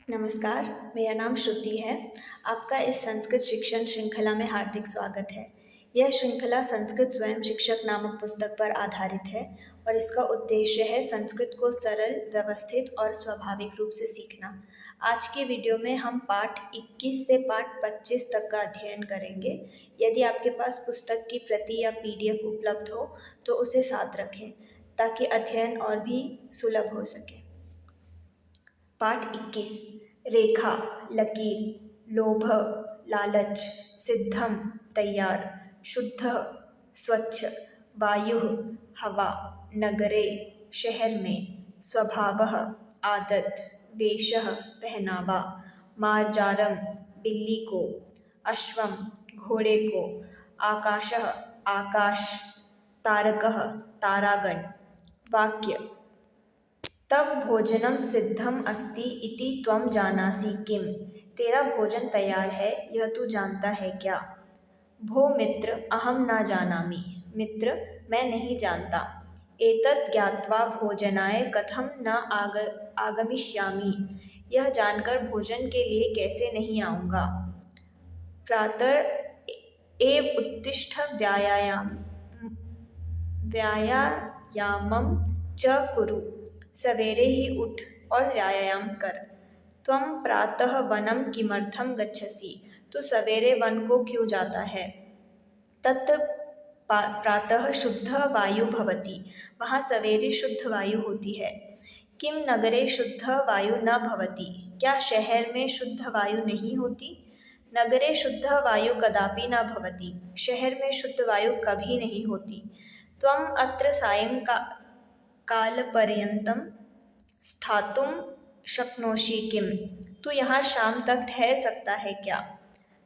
नमस्कार, मेरा नाम श्रुति है। आपका इस संस्कृत शिक्षण श्रृंखला में हार्दिक स्वागत है। यह श्रृंखला संस्कृत स्वयं शिक्षक नामक पुस्तक पर आधारित है और इसका उद्देश्य है संस्कृत को सरल, व्यवस्थित और स्वाभाविक रूप से सीखना। आज के वीडियो में हम पाठ 21 से पाठ 25 तक का अध्ययन करेंगे। यदि आपके पास पुस्तक की प्रति या PDF उपलब्ध हो तो उसे साथ रखें ताकि अध्ययन और भी सुलभ हो सके। पाठ 21 रेखा, लकीर, लोभ, लालच, सिद्धम, तैयार, शुद्ध, स्वच्छ, वायु, हवा, नगरे, शहर में, स्वभावः, आदत, वेशः, पहनावा, मार्जारम, बिल्ली को, अश्वम, घोड़े को, आकाशः, आकाश, तारकः, तारागण। वाक्य तव भोजनम सिद्धम अस्ति इति त्वम जानासि किम। तेरा भोजन तैयार है, यह तू जानता है क्या। भो मित्र अहम न जानामि। मित्र मैं नहीं जानता। एतत् ज्ञात्वा भोजनाय कथम न आगमिष्यामि। यह जानकर भोजन के लिए कैसे नहीं आऊँगा। प्रातः एव उत्तिष्ठ व्यायामं च कुरु। सवेरे ही उठ और व्यायाम कर। त्वं प्रातः वनं किमर्थं गच्छसि। तू सवेरे वन को क्यों जाता है। तत्र प्रातः शुद्ध वायु भवति। वहाँ सवेरे शुद्ध वायु होती है। किम नगरे शुद्ध वायु न भवति। क्या शहर में शुद्ध वायु नहीं होती। नगरे शुद्ध वायु कदापि न भवति। शहर में शुद्ध वायु कभी नहीं होती। त्वं अत्र कालपर्यन्तं स्थातुं शक्नोषि किम। तू यहाँ शाम तक ठहर सकता है क्या।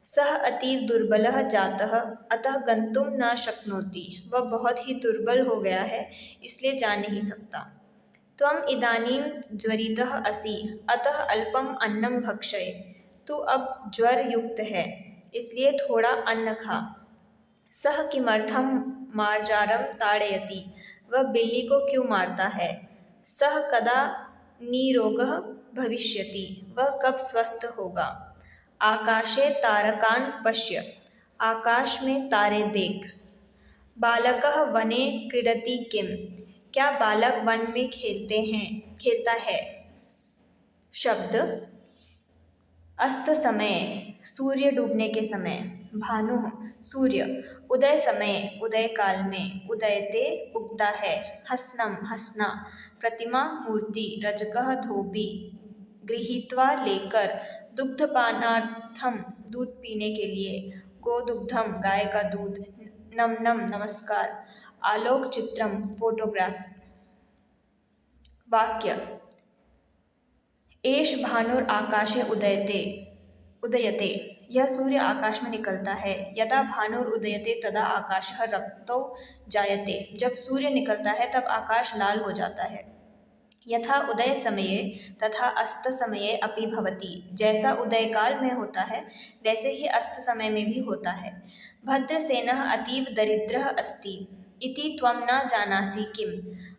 सः अतीव दुर्बलः जातः अतः गन्तुं न शक्नोति। वह बहुत ही दुर्बल हो गया है इसलिए जा नहीं सकता। त्वम् इदानीं ज्वरितः असि अतः अल्पम् अन्नं भक्षय। तू अब ज्वर युक्त है इसलिए थोड़ा अन्न खा। सः किमर्थं मार्जारं ताड़यति। वह बिल्ली को क्यों मारता है। सः कदा निरोगः भविष्यति। वह कब स्वस्थ होगा। आकाशे तारकान् पश्य। आकाश में तारे देख। बालकः वने क्रीडति किम। क्या बालक वन में खेलता है। शब्द अस्त समय, सूर्य डूबने के समय। भानु सूर्य, उदय समय, उदय काल में, उदयते उगता है। हसनम हसना, प्रतिमा मूर्ति। रजकः धोबी, गृहीत्वा लेकर। दुग्धपानार्थम, दूध पीने के लिए। गोदुग्धम, गाय का दूध। नमनम नमस्कार। आलोक चित्रम, फोटोग्राफ। वाक्य एष भानुर आकाशे उदयते। यह सूर्य आकाश में निकलता है। यदा भानुर उदयते तदा आकाशः रक्तौ जायते। जब सूर्य निकलता है तब आकाश लाल हो जाता है। यथा उदय समये तथा अस्त समये अपि भवति। जैसा उदय काल में होता है वैसे ही अस्त समय में भी होता है। भद्रसेनः अतीव दरिद्रः अस्ति इति त्वं न जानासि किम।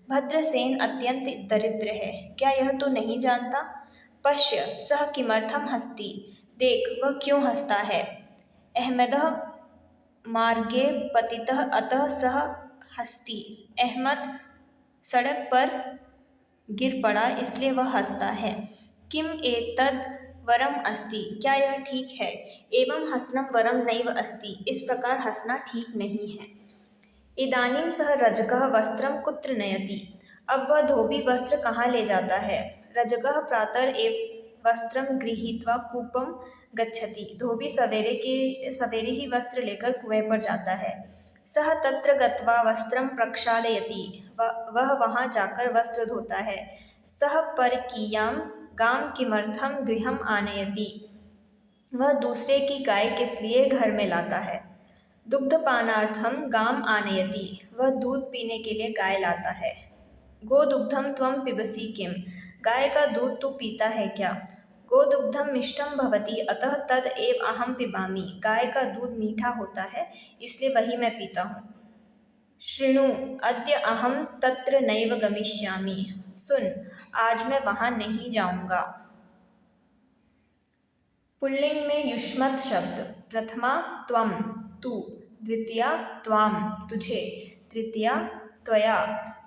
भद्रसेन अत्यंत दरिद्र है, क्या यह तू नहीं जानता। पश्य सः किमर्थं हस्ति। देख वह क्यों हंसता है। अहमदः मार्गे पतितः अतः सः हस्ति। अहमद सड़क पर गिर पड़ा इसलिए वह हंसता है। किम एतद् वरम अस्ति। क्या यह ठीक है। एवं हसनम वरम नैव अस्ति। इस प्रकार हंसना ठीक नहीं है। इदानीं सः रजकः वस्त्रं कुत्र नयति। अब वह धोबी वस्त्र कहाँ ले जाता है। रजकः प्रातः एव वस्त्रं गृहीत्वा कूपं गच्छति। धोबी सवेरे ही वस्त्र लेकर कुएं पर जाता है। सः तत्र गत्वा वस्त्रं प्रक्षालयति। वह वहाँ जाकर वस्त्र धोता है। सः परकीयां गां किमर्थं गृहम् आनयति। वह दूसरे की गाय किस लिए घर में लाता है। दुग्धपानार्थं गां आनयति। वह दूध पीने के लिए गाय लाता है। गोदुग्धं त्वं पिबसि किम। गाय का दूध तू पीता है क्या। गोदुग्धं मिष्टं भवति अतः तद एव अहं पिबामि। गाय का दूध मीठा होता है इसलिए वही मैं पीता हूँ। शृणु अद्य अहं तत्र नैव गमिष्यामि। सुन आज मैं वहाँ नहीं जाऊँगा। पुल्लिंग में युष्मत् शब्द। प्रथमा त्वम, तू। द्वितीया त्वाम, तुझे। तृतीया त्वया,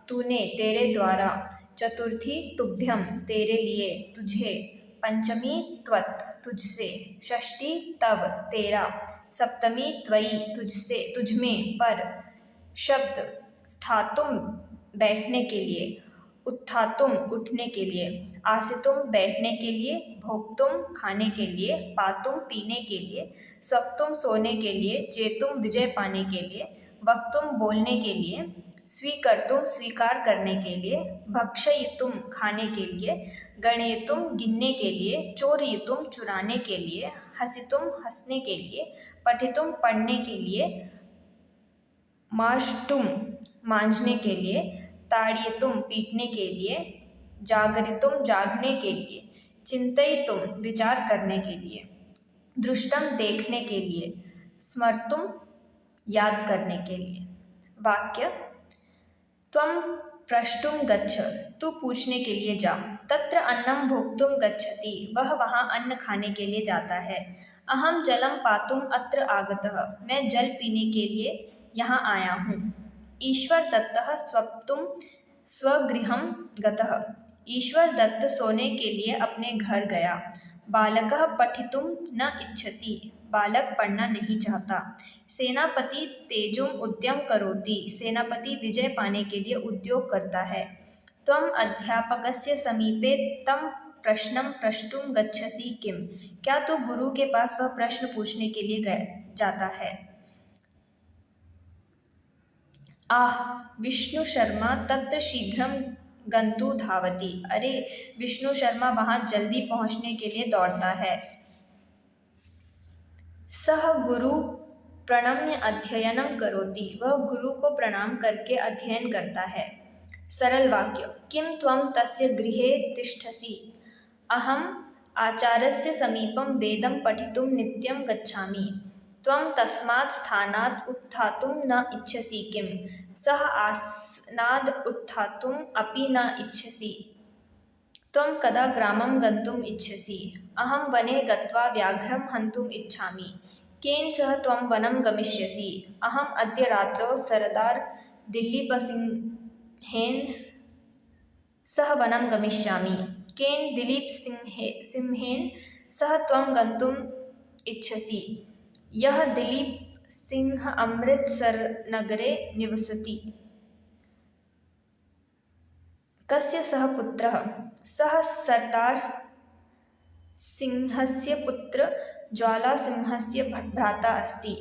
तूने, तेरे द्वारा। चतुर्थी तुभ्यम, तेरे लिए, तुझे। पंचमी त्वत्, तुझसे। षष्ठी तव, तेरा। सप्तमी त्वयि, तुझसे, तुझमें, पर। शब्द स्थातुम, बैठने के लिए। उत्थातुम, उठने के लिए। आसितुम, बैठने के लिए। भोक्तुम, खाने के लिए। पातुम, पीने के लिए। स्वप्तुम, सोने के लिए। जेतुम, विजय पाने के लिए। वक्तुम, बोलने के लिए। स्वीकर्तुम, स्वीकार करने के लिए। भक्षयितुम, खाने के लिए। गणयितुम, गिनने के लिए। चोरयितुम, चुराने के लिए। हसितुम, हंसने के लिए। पठितुम, पढ़ने के लिए। मार्ष्टुम, मांझने के लिए। ताड़यितुम, पीटने के लिए। जागरितुम, जागने के लिए। चिंतयितुम, विचार करने के लिए। दृष्टम, देखने के लिए। स्मर्तुम, याद करने के लिए। वाक्य त्वं प्रष्टुम गच्छ, तू पूछने के लिए जा। तत्र अन्नम भोक्तुम गच्छति, वह वहाँ अन्न खाने के लिए जाता है। अहम जलम पातुम अत्र आगतः, मैं जल पीने के लिए यहाँ आया हूँ। ईश्वर दत्तः स्वप्तुम स्वगृहं गतः, ईश्वर दत्त सोने के लिए अपने घर गया। बालकः पठितुम न इच्छति, बालक पढ़ना नहीं चाहता। सेनापति तेजुम उद्यम करोति, सेनापति विजय पाने के लिए उद्योग करता है। त्वम अध्यापकस्य समीपे तम प्रश्नं प्रष्टुम गच्छसि किम, क्या तू गुरु के पास वह प्रश्न पूछने के लिए जाता है। आह विष्णु शर्मा तत्र शीघ्रं गंतु धावति, अरे विष्णु शर्मा वहाँ जल्दी पहुँचने के लिए दौड़ता है। सह गुरु प्रणम्य अध्ययनम करोति, वह गुरु को प्रणाम करके अध्ययन करता है। सरल वाक्य किम त्वं तस्य गृहे तिष्ठसि, अहम आचार्यस्य समीपं वेदं पठितुं नित्यं गच्छामि। त्वं तस्मात् स्थानात् उत्थातुं न इच्छसि किम, सः आसनाद् उत्थातुम् अपि न इच्छसि। त्वं कदा ग्रामं गन्तुम् इच्छसि, अहं वने गत्वा व्याघ्रं हन्तुम् इच्छामि। केन सह त्वं वनं गमिष्यसि, अहम् अद्य रात्रौ सरदार दिलीपसिंहेन सह वनं गमिष्यामि। केन दिलीपसिंहेन सह त्वं गन्तुम् इच्छसि, यः दिलीप सिंह अमृतसर नगरे निवसति। कस्य सः पुत्रः, सः सरदार सिंहस्य पुत्र ज्वालासिंहस्य भ्राता अस्ति।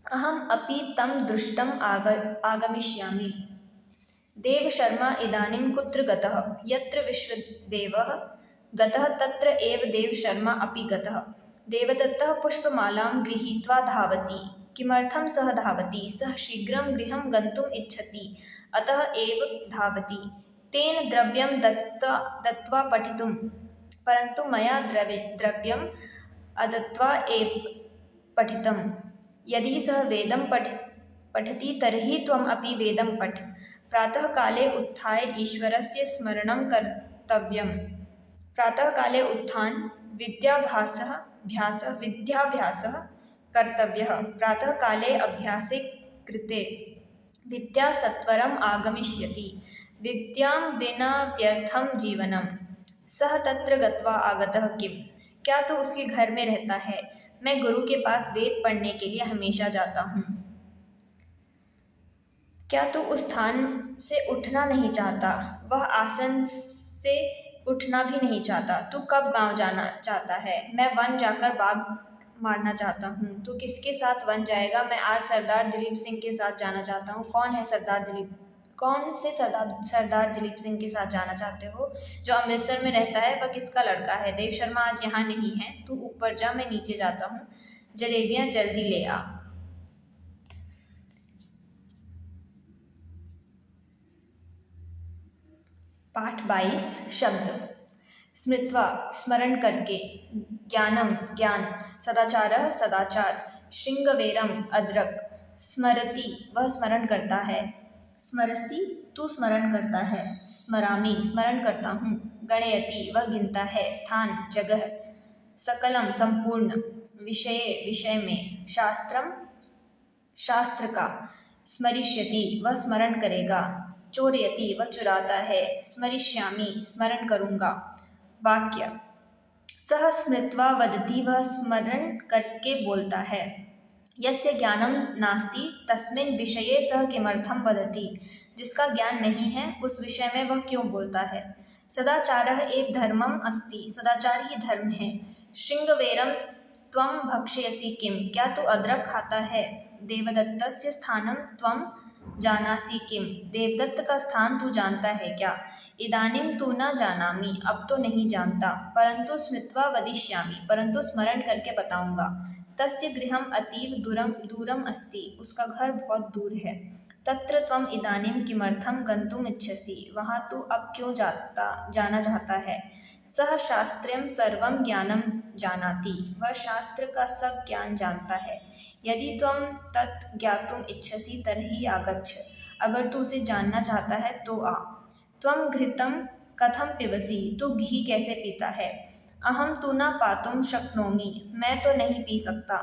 अहम् अपि तं द्रष्टुम् आगमिष्यामि। देवशर्मा इदानीं कुत्र गतः, यत्र विश्वदेवः गतः तत्र एव देवशर्मा अपि गतः। देवदत्तः पुष्पमालां गृहीत्वा धावति। किमर्थं सः धावति, सः शीघ्रं गृहं गन्तुम् इच्छति, अतः एव धावति। तेन द्रव्यं दत्त्वा पठितुं, परन्तु मया द्रव्यम् अदत्त्वा एव पठितम्। यदि सः वेदं पठति तर्हि त्वम् अपि वेदं पठ। प्रातःकाले उत्थाय ईश्वरस्य स्मरणं कर्तव्यम्। प्रातःकाले उत्थान विद्याभ्यासः कर्तव्यः। प्रातःकाले अभ्यासे कृते विद्या सत्वरम् आगमिष्यति। विद्यां विना व्यर्थं जीवनम्। सः तत्र गत्वा आगतः किम, क्या तू उसके घर में रहता है। मैं गुरु के पास वेद पढ़ने के लिए हमेशा जाता हूँ। क्या तू उस स्थान से उठना नहीं चाहता, वह आसन से उठना भी नहीं चाहता। तू कब गांव जाना चाहता है, मैं वन जाकर बाघ मारना चाहता हूँ। तू किसके साथ वन जाएगा, मैं आज सरदार दिलीप सिंह के साथ जाना चाहता हूँ। कौन से सरदार दिलीप सिंह के साथ जाना चाहते हो, जो अमृतसर में रहता है, वह किसका लड़का है। देव शर्मा आज यहाँ नहीं है, तू ऊपर जा, मैं नीचे जाता हूँ। जलेबियाँ जल्दी ले आ। पाठ 22 शब्द। स्मृत्वा, स्मरण करके। ज्ञानम, ज्ञान। सदाचारः, सदाचार। श्रृंगवेरम, अदरक। स्मरति, वह स्मरण करता है। स्मरसि, तू स्मरण करता है। स्मरामि, स्मरण करता हूँ। गणयति, वह गिनता है। स्थान, जगह। सकलम संपूर्ण, विषये विषय में, शास्त्रम शास्त्र का, स्मरिष्यति वह स्मरण करेगा, चोरयति वह चुराता है, स्मरिष्यामि स्मरण करूँगा। वाक्य सह स्मृत्वा वदति वह स्मरण करके बोलता है। यस्य ज्ञानम नास्ति तस्मिन् विषये सह किमर्थं वदति, जिसका ज्ञान नहीं है उस विषय में वह क्यों बोलता है। सदाचारः एव धर्मम् अस्ति, सदाचार ही धर्म है। शृंगवेरम त्वं भक्षयसि किम, क्या तू अदरक खाता है। देवदत्तस्य स्थानं त्वं जानासि किम, देवदत्त का स्थान तू जानता है क्या। इदानीं तु न जानामि, अब तो नहीं जानता, परंतु स्मृत्वा वदिष्यामि, परंतु स्मरण करके बताऊंगा। तस्य गृहम् अतीव दूरम अस्ति, उसका घर बहुत दूर है। तत्र त्वम् इदानीं किमर्थं गन्तुम् इच्छसि, वहाँ तू अब क्यों जाना चाहता है। सह शास्त्रं सर्वं ज्ञानं जानाति, वह शास्त्र का सब ज्ञान जानता है। यदि त्वं तत् ज्ञातुम् इच्छसि तर्हि आगच्छ, अगर तू उसे जानना चाहता है तो आ। त्वं घृतं कथं पिबसि, तू घी कैसे पीता है। अहं तु न पातुं शक्नोमि, मैं तो नहीं पी सकता।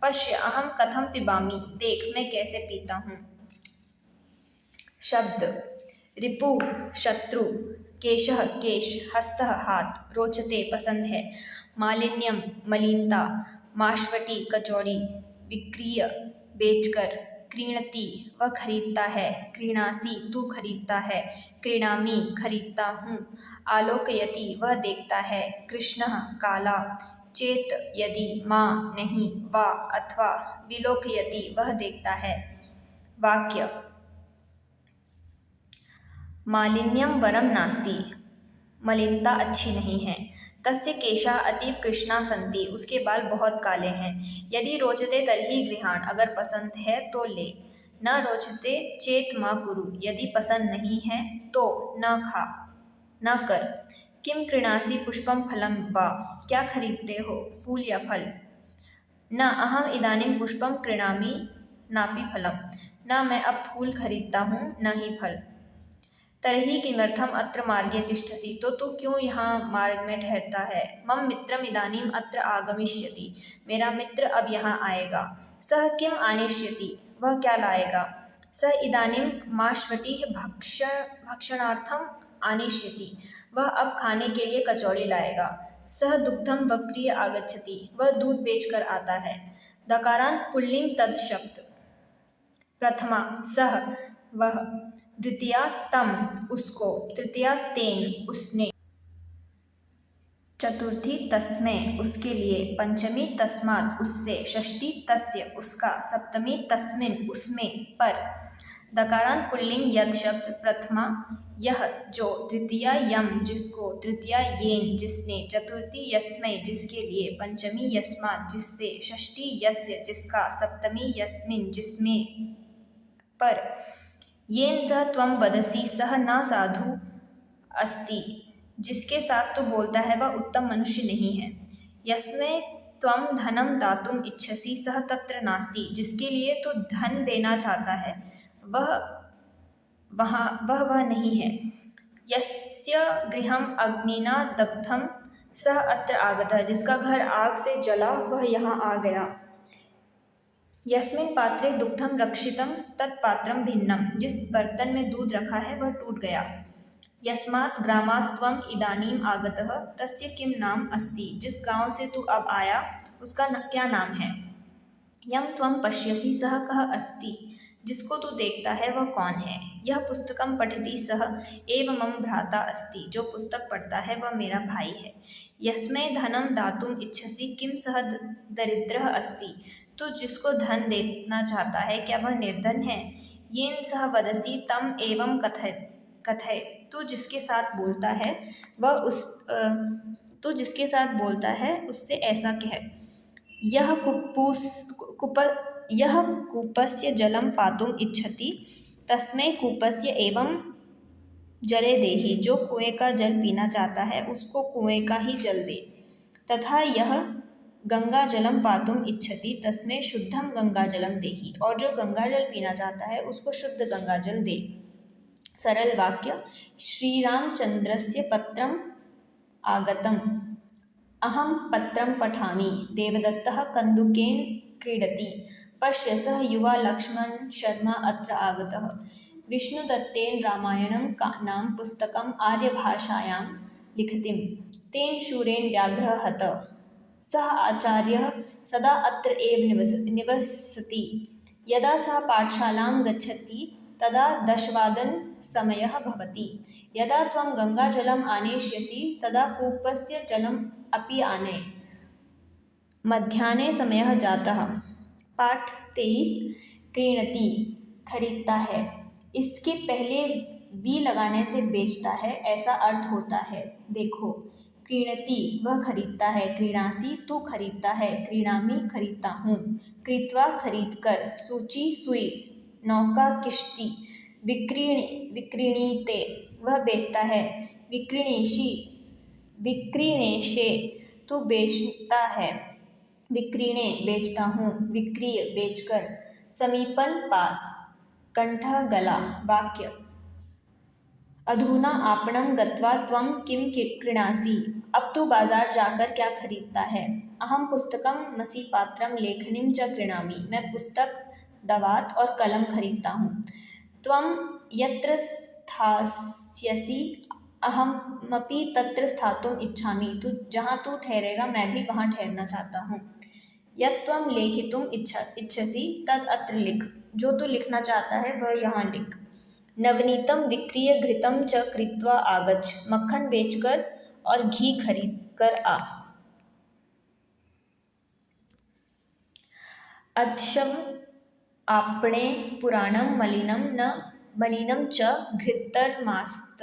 पश्य अहं कथं पिबामि, देख मैं कैसे पीता हूँ। शब्द रिपु शत्रु, केशः केश, हस्तः हाथ, रोचते पसंद है, मालिन्यम मलिनता, माशवटी कचौड़ी, विक्रीय बेचकर, क्रीणति वह खरीदता है, क्रीणासि तू खरीदता है, क्रीणामि खरीदता हूँ, आलोकयति वह देखता है, कृष्णः काला, चेत यदि माँ नहीं, वा अथवा, विलोकयति वह देखता है। वाक्य मालिन्यम वरम नास्ति, मलिनता अच्छी नहीं है। तस्य केशा अतीव कृष्णा सन्ति, उसके बाल बहुत काले हैं। यदि रोचते तर्हि गृहाण, अगर पसंद है तो ले। न रोचते चेत मा कुरु, यदि पसंद नहीं है तो न खा, न कर। किम क्रीणासि पुष्पम फलम वा, क्या खरीदते हो, फूल या फल। न अहम इदानीं पुष्पम क्रीणामि नापि फलम, न मैं अब फूल खरीदता हूँ न ही फल। तर्हि किमर्थम अत्र मार्गे तिष्ठसि, तो तू क्यों यहाँ मार्ग में ठहरता है। मम मित्रम इदानीम अत्र आगमिष्यति, मेरा मित्र अब यहाँ आएगा। सह किम आनेष्यति, वह क्या लाएगा। सह इदानीम माशवटीः भक्षणार्थम आनेष्यति, वह अब खाने के लिए कचौड़ी लाएगा। सह दुग्धम वक्रीय आगच्छति, वह दूध बेचकर आता है। दकारांत पुल्लिंग तद शब्द। प्रथमा सह वह, द्वितीया तम उसको, तृतीया तेन उसने, चतुर्थी तस्मै उसके लिए, पंचमी तस्मात् उससे, षष्ठी तस्य उसका, सप्तमी तस्मिन् उसमें, पर। दकारांत पुल्लिंग यद शब्द। प्रथमा यह जो, द्वितीया यम जिसको, तृतीया येन जिसने, चतुर्थी यस्मै जिसके लिए, पंचमी यस्मात् जिससे, षष्ठी यस्य जिसका, सप्तमी यस्मिन् जिसमें, पर। येन सह त्वं वदसि सह न साधु अस्ति, जिसके साथ तू बोलता है वह उत्तम मनुष्य नहीं है। यस्मै त्वं धनं दातुम् इच्छसि सह तत्र नास्ति, जिसके लिए तू धन देना चाहता है वह नहीं है। यस्य गृहम् अग्निना दग्धं सह अत्र आगतः, जिसका घर आग से जला वह यहाँ आ गया। यस्मिन् पात्रे दुग्धम रक्षितम तत्पात्रम भिन्नम, जिस बर्तन में दूध रखा है वह टूट गया। यस्मात् ग्रामात् त्वम् इदानीम् आगतः तस्य किम नाम अस्ति, जिस गांव से तू अब आया उसका क्या नाम है। यम त्वं पश्यसि सः कः अस्ति, जिसको तू देखता है वह कौन है। यह पुस्तकम पठति सः एव मम भ्राता अस्ति, जो पुस्तक पढ़ता है वह मेरा भाई है। यस्मै धनं दातुम् इच्छसि किम सः दरिद्रः अस्ति, तू जिसको धन देना चाहता है क्या वह निर्धन है। येन सह वदसि तम एवं कथय, तू जिसके साथ बोलता है उससे ऐसा कह। यह कूपस्य जलं पातुम् इच्छति तस्मै कूपस्य एवं जले देहि, जो कुएं का जल पीना चाहता है उसको कुएं का ही जल दे। तथा यह गंगा जलम पातुम इच्छति तस्मै शुद्धम गंगा जलम देहि, और जो गंगा जल पीना चाहता है उसको शुद्ध गंगा जल दे। सरल वाक्य। श्रीरामचंद्रस्य पत्रम आगतम, अहं पत्रं पठामि। देवदत्तः कन्दुकेन क्रीडति। पश्य सः युवा लक्ष्मण शर्मा अत्र आगतः। विष्णुदत्तेन रामायणं नाम पुस्तकम् आर्यभाषायां लिखितं। तेन शूरेण व्याघ्रः हतः। सः आचार्यः सदा अत्र एव निवसति। यदा सः पाठशालां गच्छति तदा 10:00 भवति। यदा त्वं गङ्गाजलम् आनेष्यसि तदा कूपस्य जलम् अपि आनय। मध्याह्ने समयः जातः। पाठ 23 क्रीणति खरीदता है। इसके पहले वी लगाने से बेचता है ऐसा अर्थ होता है। देखो, क्रीणति वह खरीदता है, क्रीणासि तू खरीदता है, क्रीणामि खरीदता हूँ, क्रीत्वा खरीदकर, सूची सुई, नौका किश्ती, विक्रीणीते वह बेचता है, विक्रीणेषि विक्रीणेशे तू बेचता है, विक्रीणे बेचता हूँ, विक्रीय बेचकर, समीपन पास, कंठः गला। वाक्य अधुना आपणं गत्वा त्वं किं क्रीणासि। अब तू बाजार जाकर क्या खरीदता है। अहं पुस्तकं मसीपात्रं लेखनीं च क्रीणामि। मैं पुस्तक, दवात और कलम खरीदता हूँ। त्वं यत्र स्थास्यसि अहमपि तत्र स्थातुम् इच्छामि। तू जहाँ तू ठहरेगा मैं भी वहाँ ठहरना चाहता हूँ। यत् त्वं लेखितुम् इच्छसि तद् अत्र लिख। जो तू लिखना चाहता है वह यहाँ लिख। नवनीतं विक्रीय घृतं च क्रीत्वा आगच्छ। मक्खन बेचकर और घी खरीद कर आ। अद्शव आपणे पुराणं मलिनं न मलिनं च घृतर्मास्त।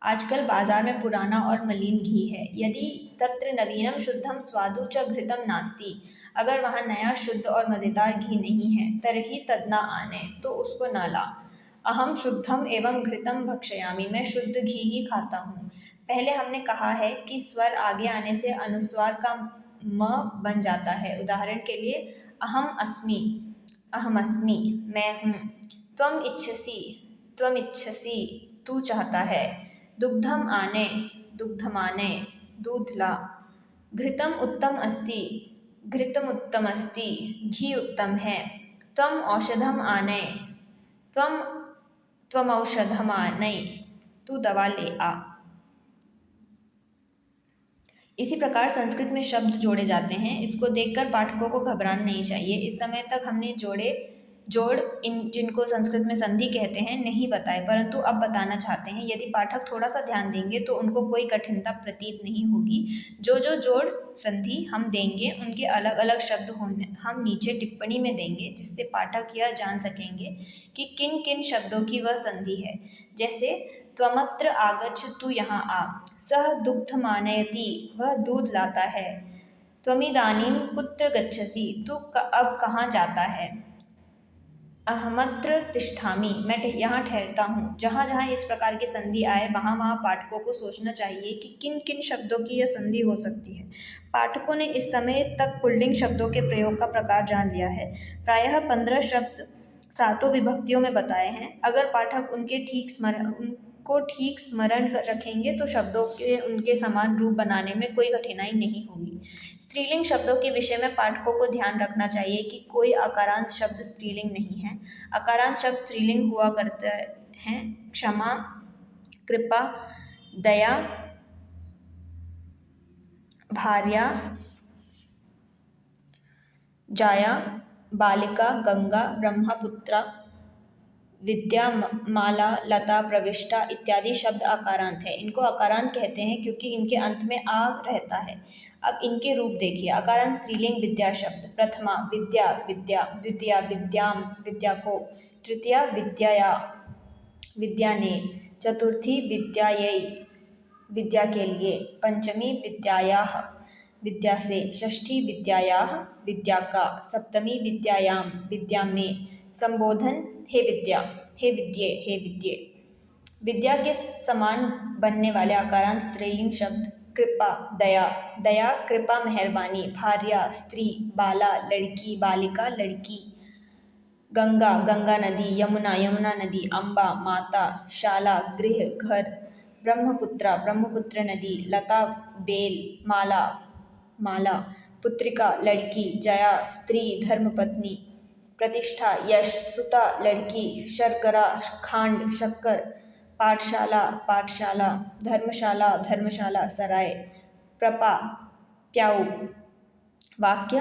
आजकल बाजार में पुराना और मलिन घी है। यदि तत्र नवीनं शुद्धं स्वादु च घृतं नास्ति। अगर वहाँ नया शुद्ध और मज़ेदार घी नहीं है तर्हि तद् न आनय, तो उसको न ला। अहम शुद्धम एवं घृतम भक्षयामि। मैं शुद्ध घी ही खाता हूँ। पहले हमने कहा है कि स्वर आगे आने से अनुस्वार का म बन जाता है। उदाहरण के लिए अहमस्मि मैं हूँ। त्वम इच्छसि तू चाहता है। दुग्धम आने दूध ला। घृतम उत्तम अस्ति घृतम उत्तम अस्ति, घी उत्तम है। त्वम औषधम आनय त्वम औषधम आनय, तू दवा ले आ। इसी प्रकार संस्कृत में शब्द जोड़े जाते हैं। इसको देखकर पाठकों को घबराना नहीं चाहिए। इस समय तक हमने जोड़ इन जिनको संस्कृत में संधि कहते हैं नहीं बताए, परंतु अब बताना चाहते हैं। यदि पाठक थोड़ा सा ध्यान देंगे तो उनको कोई कठिनता प्रतीत नहीं होगी। जो जोड़ संधि हम देंगे उनके अलग अलग शब्द हम नीचे टिप्पणी में देंगे, जिससे पाठक यह जान सकेंगे कि किन किन शब्दों की वह संधि है। जैसे त्वमत्र आगच्छ, तू यहाँ आ। सह दुग्धमानयति, वह दूध लाता है। त्वमिदानीं कुत्र गच्छसि, तू अब कहाँ जाता है। अहमत्र तिष्ठामि, मैं यहाँ ठहरता हूँ। जहाँ जहाँ इस प्रकार की संधि आए वहाँ वहाँ पाठकों को सोचना चाहिए कि किन किन शब्दों की यह संधि हो सकती है। पाठकों ने इस समय तक पुल्लिंग शब्दों के प्रयोग का प्रकार जान लिया है। प्रायः 15 शब्द 7 विभक्तियों में बताए हैं। अगर पाठक उनको ठीक स्मरण रखेंगे तो शब्दों के उनके समान रूप बनाने में कोई कठिनाई नहीं होगी। स्त्रीलिंग शब्दों के विषय में पाठकों को ध्यान रखना चाहिए कि कोई अकारांत शब्द स्त्रीलिंग नहीं है। अकारांत शब्द स्त्रीलिंग हुआ करते हैं क्षमा, कृपा, दया, भार्या, जाया, बालिका, गंगा, ब्रह्मपुत्रा, विद्या, माला, लता, प्रविष्टा इत्यादि शब्द अकारांत है। इनको अकारांत कहते हैं क्योंकि इनके अंत में आ रहता है। अब इनके रूप देखिए। अकारांत स्त्रीलिंग विद्या शब्द। प्रथमा विद्या, द्वितीया विद्याम, विद्या को। तृतीया विद्याया, विद्या ने। चतुर्थी विद्यायै, विद्या के लिए। पंचमी विद्यायाः, विद्या से। षष्ठी विद्यायाः, विद्या का। सप्तमी विद्यायाम, विद्या में। संबोधन हे विद्या, हे विद्ये, हे विद्ये। विद्या के समान बनने वाले अकारांत स्त्रीलिंग शब्द। कृपा, दया, दया कृपा मेहरबानी। भार्या स्त्री, बाला लड़की, बालिका लड़की। गंगा, गंगा नदी। यमुना, यमुना नदी। अम्बा माता। शाला गृह घर। ब्रह्मपुत्रा ब्रह्मपुत्र नदी, लता बेल, माला माला, पुत्रिका लड़की, जया स्त्री धर्मपत्नी, प्रतिष्ठा यश, सुता लड़की, शर्करा खांड शक्कर, पाठशाला पाठशाला, धर्मशाला धर्मशाला सराय, प्रपा प्याऊ। वाक्य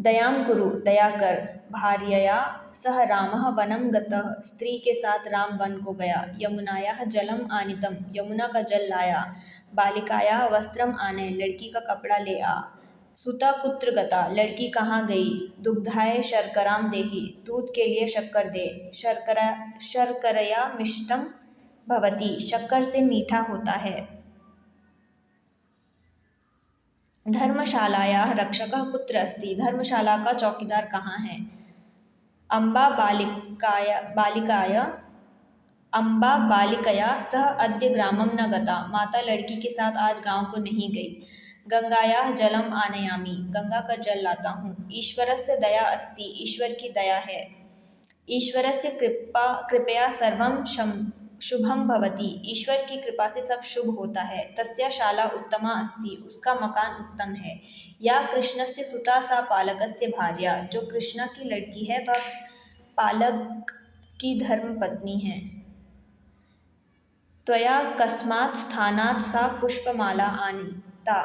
दयां कुरु दया कर, भार्यया सह रामः वनं गतः, स्त्री के साथ राम वन को गया। यमुनायाः जलम आनीतम, यमुना का जल लाया। बालिकायाः वस्त्रम आने, लड़की का कपड़ा ले आ। सुता कुत्र गता, लड़की कहाँ गई। दुग्धाय शर्कराम देहि, दूध के लिए शक्कर दे। शर्करया मिष्टम भवति, शक्कर से मीठा होता है। धर्मशालायाः रक्षकः कुत्र अस्ति, धर्मशाला का चौकीदार कहाँ है। अम्बा बालिकया सह अद्य ग्रामं न गता, माता लड़की के साथ आज गांव को नहीं गई। गंगायाः जलम आनयामि, गंगा का जल लाता हूँ। ईश्वरस्य दया अस्ति, ईश्वर की दया है। ईश्वरस्य कृपया सर्वं शुभम भवति, ईश्वर की कृपा से सब शुभ होता है। तस्या शाला उत्तमा अस्ति, उसका मकान उत्तम है। या कृष्णस्य सुता सा पालकस्य भार्या, जो कृष्णा की लड़की है वह पालक की धर्मपत्नी है। त्वया कस्मात् स्थानात् सा पुष्पमाला आनीता,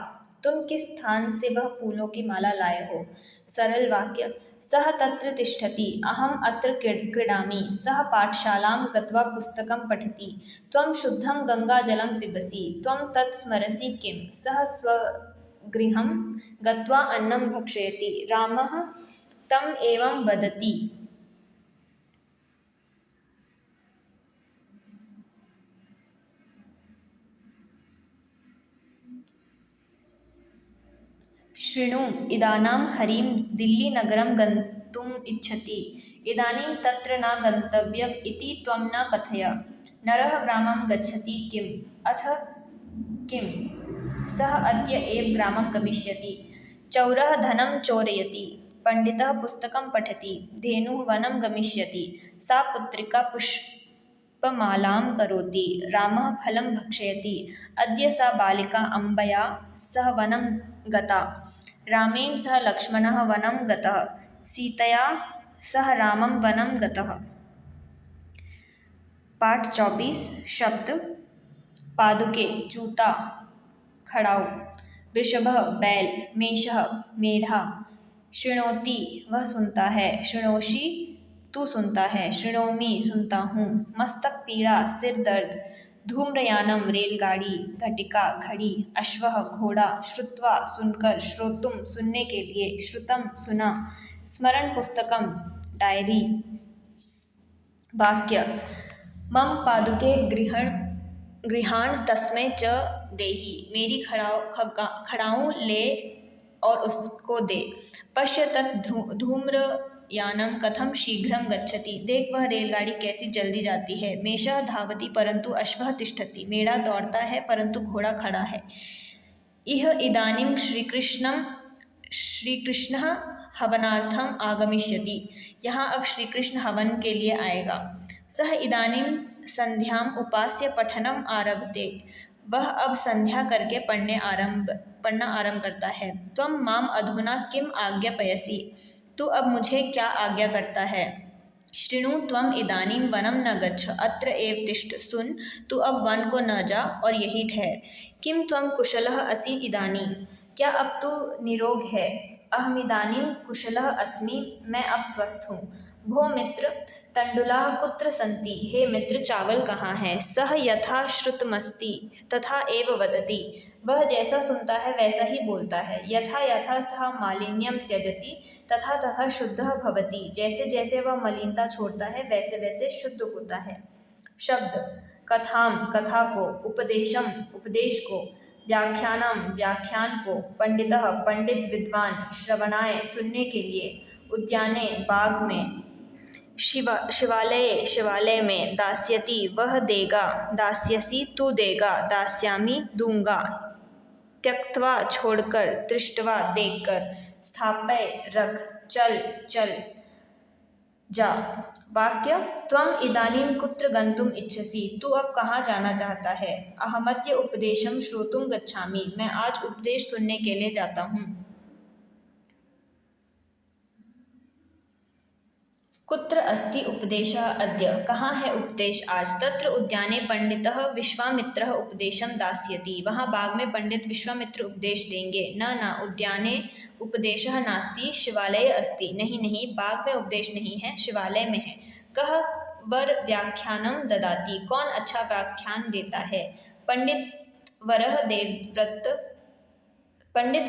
तुम किस स्थान से वह फूलों की माला लाए हो। सरल वाक्य सः तत्र तिष्ठति, अहम् अत्र क्रीडामि। सः पाठशालां गत्वा पुस्तकं पठति, त्वं शुद्धं गङ्गाजलं पिबसि। त्वं तत् स्मरसि किं। सः स्वगृहं गत्वा अन्नं भक्षयति, रामः तम् एवं वदति। शृणु इदानां हरिं दिल्लीनगरं गन्तुम् इच्छति, इदानीं तत्र न गन्तव्यम् इति त्वं न कथय। नरः ग्रामं गच्छति किम्, अथ किं सः अद्य एव ग्रामं गमिष्यति। चौरः धनं चोरयति, पण्डितः पुस्तकं पठति, धेनुः वनं गमिष्यति, सा पुत्रिका पुष्पमालां करोति, रामः फलं भक्षयति। अद्य सा बालिका अम्बया सह वनं गता, रामेण सह लक्ष्मणः वनं गतः, सीतया सह रामं वनं गतः। पाठ 24 शब्द पादुके जूता खड़ाऊ, वृषभः बैल, मेषः मेढ़ा, शृणोति वह सुनता है, शृणोषि तू सुनता है, शृणोमि सुनता हूँ, मस्तक पीड़ा सिर दर्द, धूम्रयानम रेलगाड़ी, घटिका घड़ी, अश्वः घोड़ा, श्रुत्वा सुनकर, श्रोतुम सुनने के लिए, श्रुतम सुना, स्मरण पुस्तकम डायरी। वाक्य मम पादुके गृहाण तस्मै च देहि, मेरी खड़ाऊँ ले और उसको दे। पश्य तत् धूम्रयानं कथम शीघ्रं गच्छति, देख वह रेलगाड़ी कैसी जल्दी जाती है। मेषः धावति परंतु अश्वः तिष्ठति, मेढ़ा दौड़ता है परंतु घोड़ा खड़ा है। इह इदानीं श्रीकृष्णः हवनार्थम आगमिष्यति, यहाँ अब श्री कृष्ण हवन के लिए आएगा। सः इदानीं संध्याम उपास्य पठनम आरभते, वह अब संध्या करके पढ़ना आरंभ करता है। त्वं माम अधुना किम आज्ञापयसि, तू अब मुझे क्या आज्ञा करता है। शृणु त्वं इदानीं वनं न गच्छ, अत्र एव तिष्ठ, सुन तू अब वन को न जा और यही ठहर। किम त्वं कुशलः असि इदानीं, क्या अब तू निरोग है। अहमिदानीं कुशलः अस्मि, मैं अब स्वस्थ हूँ। भो मित्र तण्डुलाः कुत्र सन्ति, हे मित्र चावल कहाँ है। सः यथा श्रुतमस्ति तथा एव वदति, वह जैसा सुनता है वैसा ही बोलता है। यथा यथा सः मालिन्यं त्यजति तथा तथा शुद्धः भवति, जैसे जैसे वह मलिनता छोड़ता है वैसे वैसे शुद्ध होता है। शब्द कथां कथा को, उपदेशम उपदेश को, व्याख्यानम व्याख्यान को, पंडितः पंडित विद्वान, श्रवणाय सुनने के लिए, उद्याने बाग में, शिवालय में, दास्यति वह देगा, दास्यसि तू देगा, दास्यामि दूंगा, त्यक्त्वा छोड़कर, दृष्ट्वा देखकर, स्थापय रख, चल चल, जा। वाक्य त्वम् इदानीं कुत्र गन्तुम् इच्छसि? तू अब कहाँ जाना चाहता है? अहमद्य उपदेशं श्रोतुं गच्छामि। मैं आज उपदेश सुनने के लिए जाता हूँ। कुत्र अस्ति उपदेशः अद्य? कहाँ है उपदेश आज? तत्र उद्याने पंडितः विश्वामित्रः उपदेशं दास्यति। वहाँ बाग में पंडित विश्वामित्र उपदेश देंगे। न उद्याने उपदेशः नास्ति शिवालये अस्ति। नहीं नहीं, बाग में उपदेश नहीं है, शिवालय में है। कः वर व्याख्यानं ददाति? कौन अच्छा व्याख्यान देता है? पंडित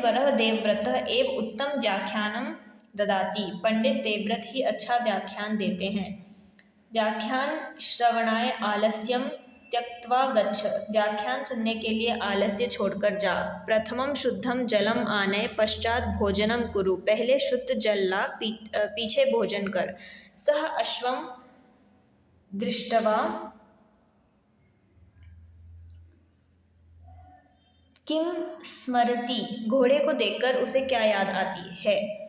वरः देवव्रतः एव उत्तम व्याख्यानं ददाति। पंडित देवव्रत ही अच्छा व्याख्यान देते हैं। व्याख्यान श्रवणाय आलस्यम त्यक्त्वा गच्छ। व्याख्यान सुनने के लिए आलस्य छोड़कर जा। प्रथमं शुद्धं जलम आनय पश्चात भोजनं कुरु। पहले शुद्ध जल ला, पीछे भोजन कर। सह अश्वम दृष्टवा किम स्मरति? घोड़े को देखकर उसे क्या याद आती है?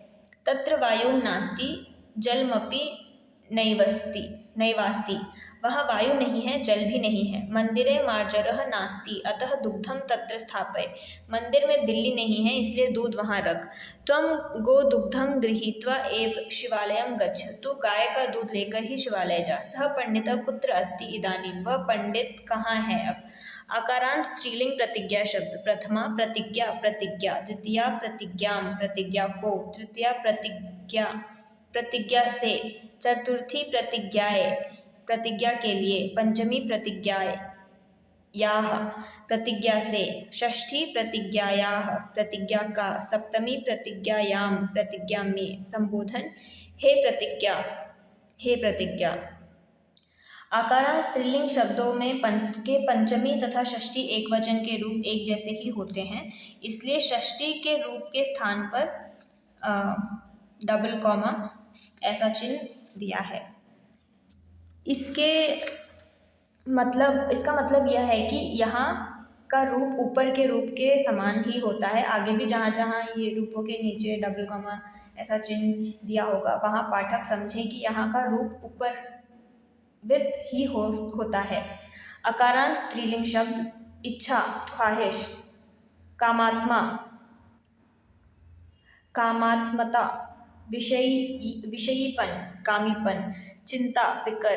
तत्र वायुः नास्ति जलमपि नैवास्ति। वहाँ वायु नहीं है, जल भी नहीं है। मंदिरे मार्जरः नास्ति अतः दुग्धं तत्र स्थापय। मंदिर में बिल्ली नहीं है, इसलिए दूध वहाँ रख। त्वं गोदुग्धं गृहीत्वा एव शिवालयं गच्छ। तू गाय का दूध लेकर ही शिवालय जा। सः पंडितः कुत्र अस्ति इदानीं? वह पंडित कहाँ है अब? आकारांत स्त्रीलिंग प्रतिज्ञा शब्द। प्रथमा प्रतिज्ञा प्रतिज्ञा, द्वितीया प्रतिज्ञां प्रतिज्ञा को, तृतीया प्रतिज्ञा से, चतुर्थी प्रतिज्ञाए प्रतिज्ञा के लिए, पंचमी प्रतिज्ञायाः प्रतिज्ञा से, षष्ठी प्रतिज्ञायाः प्रतिज्ञा का, सप्तमी प्रतिज्ञायां प्रतिज्ञा में। संबोधन हे प्रतिज्ञा। आकारांत स्त्रीलिंग शब्दों में के पंचमी तथा षष्ठी एक वचन के रूप एक जैसे ही होते हैं, इसलिए षष्ठी के रूप के स्थान पर डबल कॉमा ऐसा चिन्ह दिया है। इसका मतलब यह है कि यहाँ का रूप ऊपर के रूप के समान ही होता है। आगे भी जहाँ जहाँ ये रूपों के नीचे डबल कॉमा ऐसा चिन्ह दिया होगा, वहाँ पाठक समझें कि यहाँ का रूप ऊपर वित ही होता है। अकारांत स्त्रीलिंग शब्द इच्छा, ख्वाहिश, कामात्मता, विषयीपन, कामीपन, चिंता, फिक्र,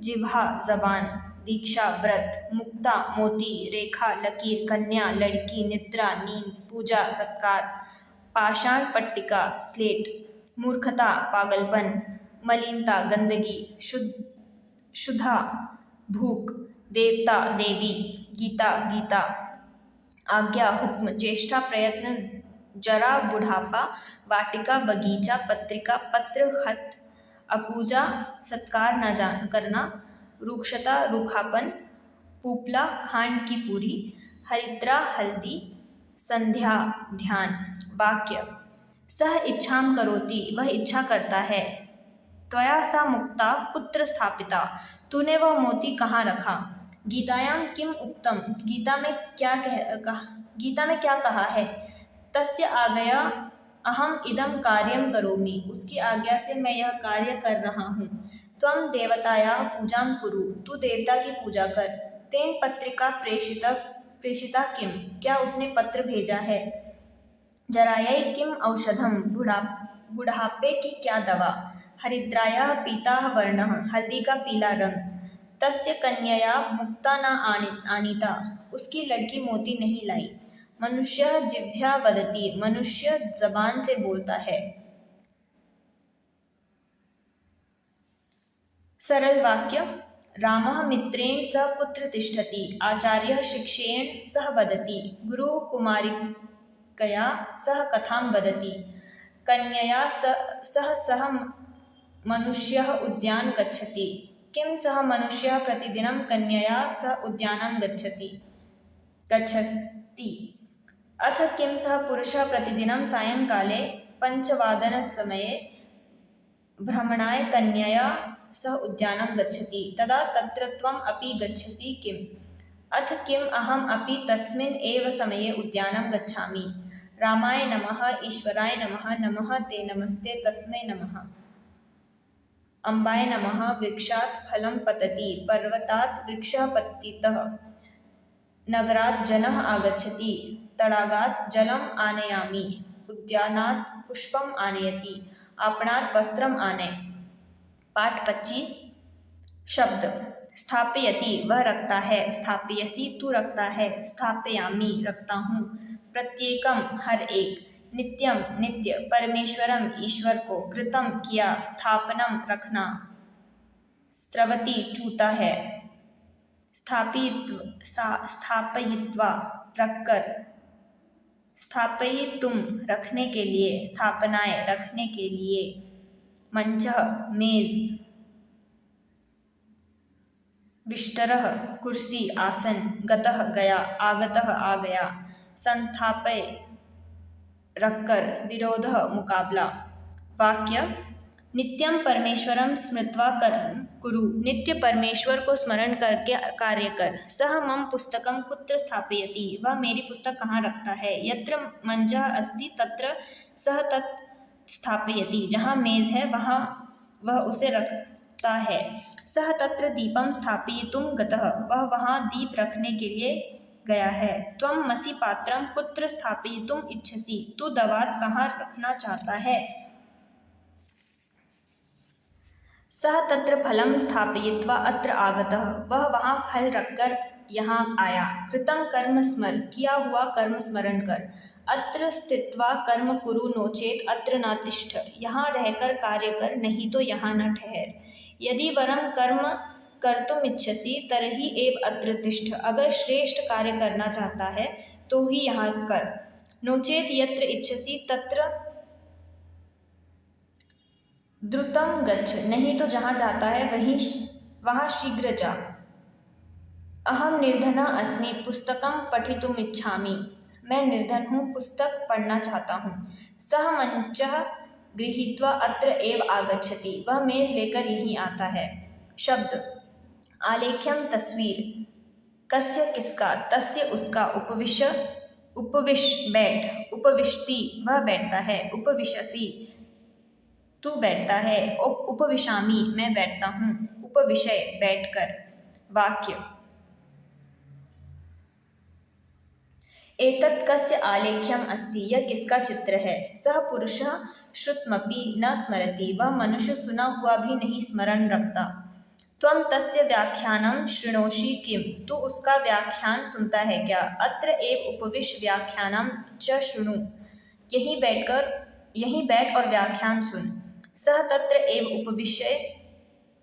जिह्वा, जबान, दीक्षा, व्रत, मुक्ता, मोती, रेखा, लकीर, कन्या, लड़की, निद्रा, नींद, पूजा, सत्कार, पाषाण पट्टिका, स्लेट, मूर्खता, पागलपन, मलिनता, गंदगी, शुद्धा, भूख, देवता, देवी, गीता, आज्ञा, हुक्म, चेष्टा, प्रयत्न, जरा, बुढ़ापा, वाटिका, बगीचा, पत्रिका, पत्र, खत, अपूजा, सत्कार न करना, रूक्षता, रूखापन, पूपला, खांड की पूरी, हरिद्रा, हल्दी, संध्या, ध्यान। वाक्य सह इच्छाम करोति, वह इच्छा करता है। त्वया सा मुक्ता कुत्र स्थापिता, तूने वह मोती कहाँ रखा? गीतायां किम उक्तम, गीता में क्या कहा है? तस्य आज्ञया अहम इदं कार्यं करोमि, उसकी आज्ञा से मैं यह कार्य कर रहा हूँ। त्वं देवताया पूजां कुरु, तू देवता की पूजा कर। तेन पत्रिका प्रेषिता किम, क्या उसने पत्र भेजा है? जरायै किम औषधम, बुढ़ापे की क्या दवा? हरिद्रायाः पीताः वर्णः, हल्दी का पीला रंग। तस्य कन्यया मुक्ता न आनीता, उसकी लड़की मोती नहीं लाई। मनुष्यः जिह्व्या वदति, मनुष्य जबान से बोलता है। सरल वाक्य रामः मित्रेण सह कुत्र तिष्ठति, आचार्यः शिष्येण सह वदति, गुरुः कुमारिकया सह कथां वदति, कन्यया सह मनुष्यः उद्यानं गच्छति। किं सः मनुष्यः प्रतिदिनं कन्यया सह उद्यानं गच्छति? अथ किं सः पुरुषः प्रतिदिनं सायंकाले 5:15 भ्रमणाय कन्यया सह उद्यानं गच्छति? तदा तत्र त्वम् अपि गच्छसि किम्? अथ किम् अहम् अपि तस्मिन् एव समये उद्यानं गच्छामि? रामाय नमः, ईश्वराय नमः, नमः ते, नमस्ते तस्मै नमः। अम्बाय नमः वृक्षात् फलं पतति पर्वतात् वृक्षः पतितः नगरात् जनः आगच्छति तडागात् जलम् आनयामि उद्यानात् पुष्पम् आनयति आपणात् वस्त्रम् आनय। पाठ 25 शब्द स्थापयति वह रखता है स्थापयसि तू रखता है स्थापयामि रखता हूँ प्रत्येकम हर एक नित्यम नित्य परमेश्वरम ईश्वर को कृतम किया स्थापनम रखना स्रवति चूता है स्थापयित्वा रखकर स्थापयितुम रखने के लिए स्थापनाएं रखने के लिए मंचः मेज विष्टरः कुर्सी आसन गतः गया आगतः आ गया संस्थापय रखकर विरोधः मुकाबला। वाक्य नित्यम परमेश्वरम स्मृत्वा कर्म कुरु नित्य परमेश्वर को स्मरण करके कार्य कर। सह मम पुस्तकम कुत्र स्थापयति वह मेरी पुस्तक कहाँ रखता है। यत्र मंचः अस्ति तत्र सह तत् स्थापयति जहाँ मेज है वहाँ वह उसे रखता है। सह तत्र दीपम स्थापयितुम गतः वह वहाँ दीप रखने के लिए गया है। त्वं मसि पात्रम कुत्र स्थापयितुम इच्छसि तू दवात कहाँ रखना चाहता है। सह तत्र फलं स्थापयित्वा अत्र आगतः वह वहाँ फल रखकर यहाँ आया। कृतं कर्म स्मर किया हुआ कर्म स्मरण कर। अत्र स्थित्वा कर्म कुरु नो चेत अत्र न तिष्ठ यहाँ रहकर कार्य कर नहीं तो यहाँ न ठहर। यदि वरम कर्म कर्तुम इच्छसि तरहि एव अत्र तिष्ठ अगर श्रेष्ठ कार्य करना चाहता है तो ही यहाँ कर। नोचेत यत्र इच्छसि तत्र द्रुतम गच्छ नहीं तो जहाँ जाता है वहाँ शीघ्र जा। अहम निर्धना अस्मि पुस्तकम पठितुम इच्छामि मैं निर्धन हूँ पुस्तक पढ़ना चाहता हूँ। सह मंचः गृहीत्वा अत्र एव आगच्छति वह मेज लेकर यहीं आता है। शब्द आलेख्यम तस्वीर कस्य किसका तस्य उसका उपविश बैठ उपविशति वह बैठता है उपविशसि तू बैठता है उपविशामि मैं बैठता हूँ उपविशय बैठकर। वाक्य एतत् कस्य आलेख्यम अस्ति यह किसका चित्र है। सह पुरुषः श्रुतमपि न स्मरति वह मनुष्य सुना हुआ भी नहीं स्मरण रखता। त्वं तस्य व्याख्यानं शृणोषि किम तू उसका व्याख्यान सुनता है क्या। अत्र एव उपविश व्याख्यानं च शृणु यहीं बैठ और व्याख्यान सुन। सह तत्र एव उपविश्य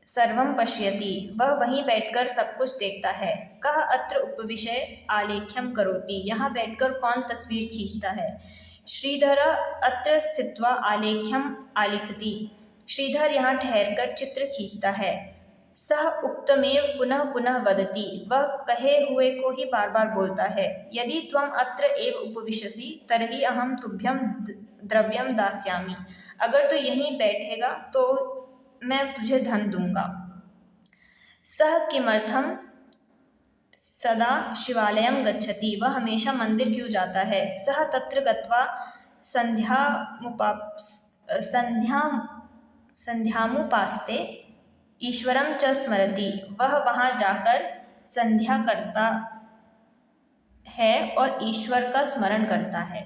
सर्वं पश्यति वह वहीं बैठकर सब कुछ देखता है। कः अत्र उपविश्य आलेख्यं करोति यहाँ बैठकर कौन तस्वीर खींचता है। श्रीधर अत्र स्थित्वा आलेख्यम आलिखति श्रीधर यहाँ ठहरकर चित्र खींचता है। सह उक्तमेव पुनः पुनः वदति वह कहे हुए को ही बार बार बोलता है। यदि त्वम अत्र एव उपविशसि तर्हि अहम तुभ्यं द्रव्यम दास्यामि अगर तू यहीं बैठेगा तो मैं तुझे धन दूंगा। सह किमर्थम सदा शिवालयम गच्छति वह हमेशा मंदिर क्यों जाता है। सह तत्र गत्वा संध्यामुपास्ते ईश्वरं च स्मरति वह वहाँ जाकर संध्या करता है और ईश्वर का स्मरण करता है।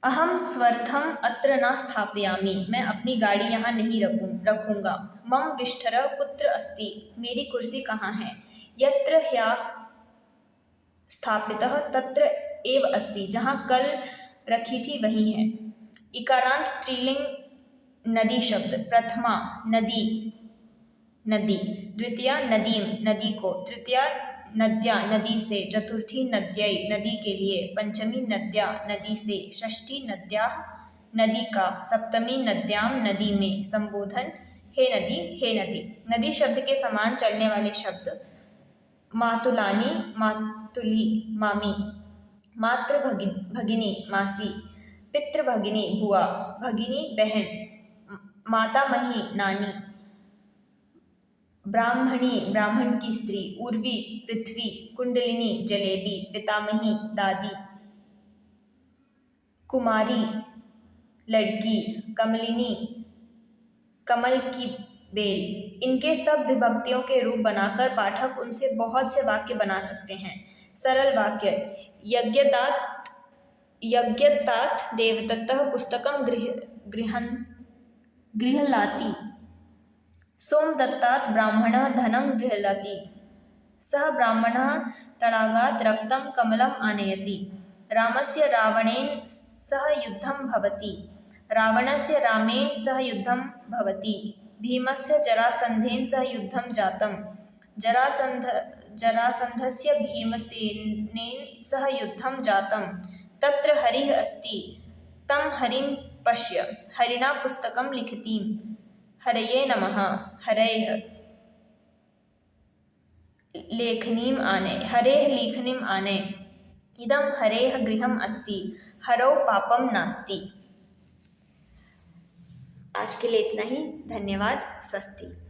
अहम स्वर्थम अत्र न स्थापयामि मैं अपनी गाड़ी यहाँ नहीं रखूँगा। मम विष्ठरः कुत्र अस्ति मेरी कुर्सी कहाँ है। यत्र ह्यः स्थापितः तत्र एव अस्ति जहाँ कल रखी थी वहीं है। इकारांत स्त्रीलिंग नदी शब्द प्रथमा नदी द्वितीया नदीम नदी को तृतीया नद्या नदी से चतुर्थी नद्यै नदी के लिए पंचमी नद्या नदी से षष्ठी नद्याः नदी का सप्तमी नद्याम नदी में संबोधन हे नदी। नदी शब्द के समान चलने वाले शब्द मातुलानी मातुली मामी मातृ भगिनी मासी पितृ भगिनी बुआ भगिनी बहन मातामही नानी ब्राह्मणी ब्राह्मण की स्त्री उर्वी पृथ्वी कुंडलिनी जलेबी पितामही दादी कुमारी लड़की कमलिनी कमल की बेल। इनके सब विभक्तियों के रूप बनाकर पाठक उनसे बहुत से वाक्य बना सकते हैं। सरल वाक्य। यज्ञतात देवदत्तः पुस्तकं गृह्णाति। सोमदत्तात् ब्राह्मणः धनं गृह्णाति। सः ब्राह्मणः तडागात् रक्तं कमलम् आनयति। रामस्य रावणेन सह युद्धं भवति। रावणस्य रामेण सह युद्धं भवति। भीमस्य जरासन्धेन सह युद्धं जातं। जरासन्धस्य भीमसेनेन सह युद्धं जातं। तत्र हरिः अस्ति, तं हरिं पश्य। हरिणा पुस्तकं लिखितं। हरये नमः। हरेः लेखनीम् आनय। हरेः लेखनीम् आनय। इदं हरेः गृहम् अस्ति। हरौ पापं नास्ति। आज के लिए इतना ही। धन्यवाद। स्वस्ति।